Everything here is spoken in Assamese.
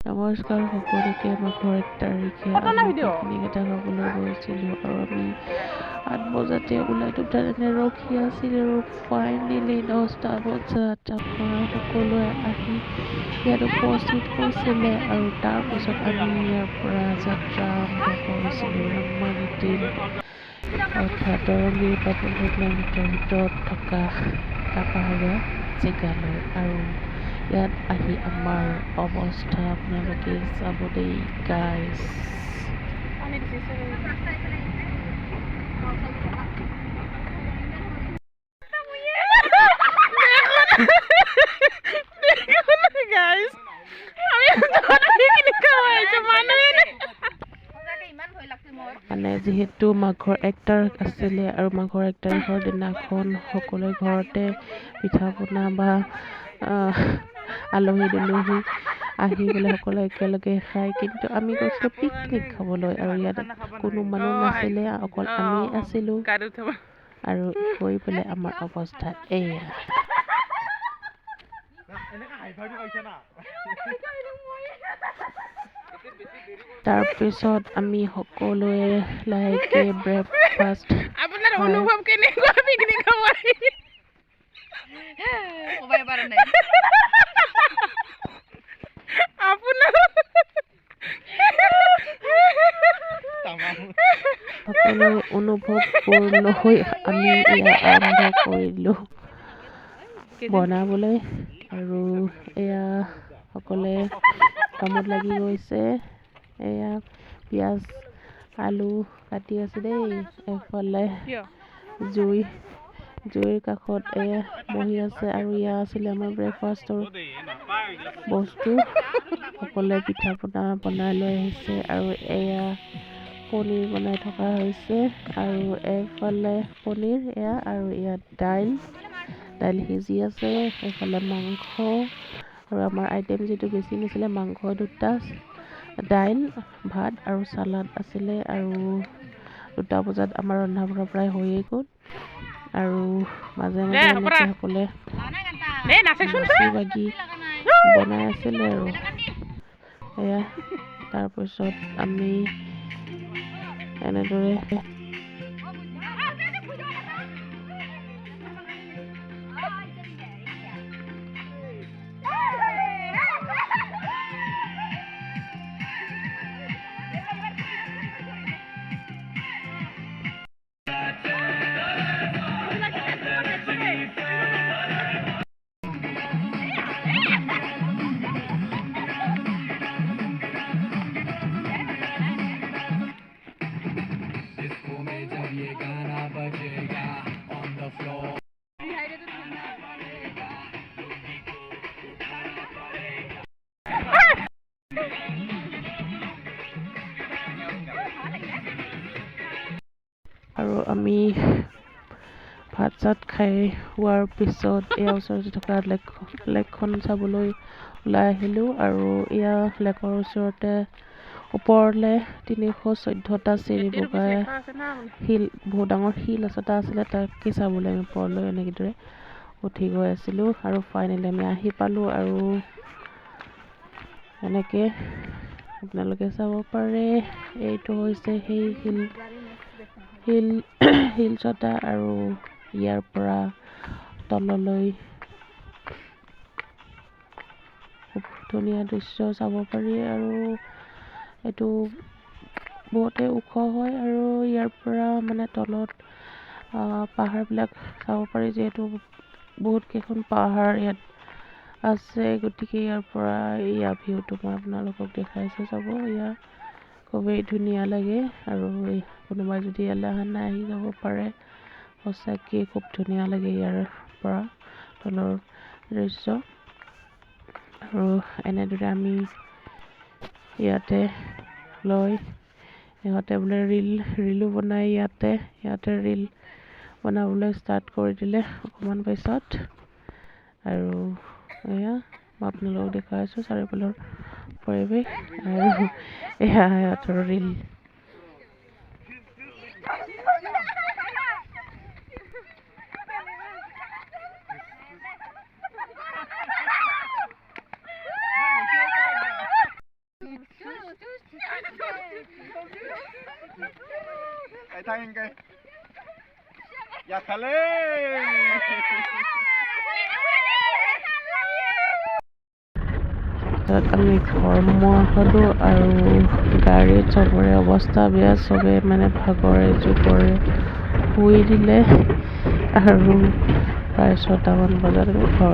নমস্কাৰ সকলোকে। মাঘৰ 1 তাৰিখে আমি পিকনিক এটা খাবলৈ গৈছিলোঁ আৰু আমি 8 বজাতে ওলাই দুটানে ৰখি আছিলোঁ আৰু ফাইনেলি 10টা বজাত আমাৰ সকলোৱে আহি ইয়াত উপস্থিত হৈছিলে আৰু তাৰপিছত আমি ইয়াৰ পৰা যাত্ৰা আৰম্ভ কৰিছিলোঁ ৰাংমাটিৰ অৰ্থাৎ দৰঙীৰ পৰা 15 কিলোমিটাৰ ভিতৰত থকা এটা পাহাৰীয়া জেগালৈ। আৰু ইয়াত আহি আমাৰ অৱস্থা আপোনালোকে চাব দেই গাইজ। মানে যিহেতু মাঘৰ 1 তাৰিখ আছিলে আৰু মাঘৰ 1 তাৰিখৰ দিনাখন সকলোৱে ঘৰতে পিঠা পনা বা আলহী দুলহী আহি পেলাই সকলোৱে একেলগে খায়, কিন্তু আমি গৈছিলোঁ পিকনিক খাবলৈ আৰু ইয়াত কোনো মানুহ নাছিলে, অকল আমি আছিলোঁ। আৰু গৈ পেলাই আমাৰ অৱস্থা এয়া। তাৰপিছত আমি সকলোৱে লাহেকে ব্ৰেকফাষ্ট অনুভৱ কেনেকুৱা পিকনিক খাব সকলো অনুভৱ লৈ আমি এয়া আৰম্ভ কৰিলোঁ বনাবলৈ। আৰু এয়া সকলোৱে কামত লাগি গৈছে। এয়া পিঁয়াজ আলু কাটি আছে দেই। এফালে জুইৰ কাষত এয়া বহি আছে আৰু এয়া আছিলে আমাৰ ব্ৰেকফাষ্টৰ বস্তু। সকলোৱে পিঠা পনা বনাই লৈ আহিছে আৰু এয়া পনীৰ বনাই থকা হৈছে আৰু এফালে পনীৰ এয়া আৰু ইয়াত দাইল সিজি আছে। এফালে মাংস আৰু আমাৰ আইটেম যিটো বেছি নাছিলে, মাংস 2টা, দাইল ভাত আৰু চালাড আছিলে। আৰু 2টা বজাত আমাৰ ৰন্ধা বঢ়া প্ৰায় হৈয়ে গ'ল আৰু মাজে মাজে এনেকৈ সকলোৱে নাচি বাগি বনাই আছিলে আৰু এয়া। তাৰপিছত আমি এনেদৰে আমি ভাত চাত খাই হোৱাৰ পিছত এয়া ওচৰতে থকা লেকখন চাবলৈ ওলাই আহিলোঁ আৰু এয়া লেকৰ ওচৰতে ওপৰলে 314টা চিৰি বগাই বহুত ডাঙৰ শিল এটা আছিলে, তাকে চাবলৈ আমি ওপৰলৈ এনেদৰে উঠি গৈ আছিলোঁ আৰু ফাইনেলি আমি আহি পালোঁ। আৰু এনেকৈ আপোনালোকে চাব পাৰে এইটো হৈছে সেই শিলচটা আৰু ইয়াৰ পৰা তললৈ খুব ধুনীয়া দৃশ্য চাব পাৰি আৰু এইটো বহুতে ওখ হয় আৰু ইয়াৰ পৰা মানে তলত পাহাৰবিলাক চাব পাৰি, যিহেতু বহুত কেইখন পাহাৰ ইয়াত আছে, গতিকে ইয়াৰ পৰা ইয়াৰ ভিউটো মই আপোনালোকক দেখাইছোঁ। চাব, ইয়াৰ খুবেই ধুনীয়া লাগে আৰু কোনোবাই যদি ইয়ালৈ অহা নাই আহি যাব পাৰে। সঁচাকৈ খুব ধুনীয়া লাগে ইয়াৰ পৰা তলৰ দৃশ্য। আৰু এনেদৰে আমি ইয়াতে লৈ ইহঁতে বোলে ৰিলো বনাই ইয়াতে ৰিল বনাবলৈ ষ্টাৰ্ট কৰি দিলে অকণমান পিছত। আৰু এয়া মই আপোনালোকক দেখাইছোঁ চাৰিওফালৰ পৰিৱেশ আৰু এয়া সিহঁতৰ reel. Ay tangin kay. Ya khale. তাৰপিছত আমি ঘৰ সোমোৱা হ'লোঁ আৰু গাড়ীত চবৰে অৱস্থা বেয়া, চবে মানে ভাগৰে জোগৰে শুই দিলে আৰু প্ৰায় 6টামান বজাত আমি ঘৰ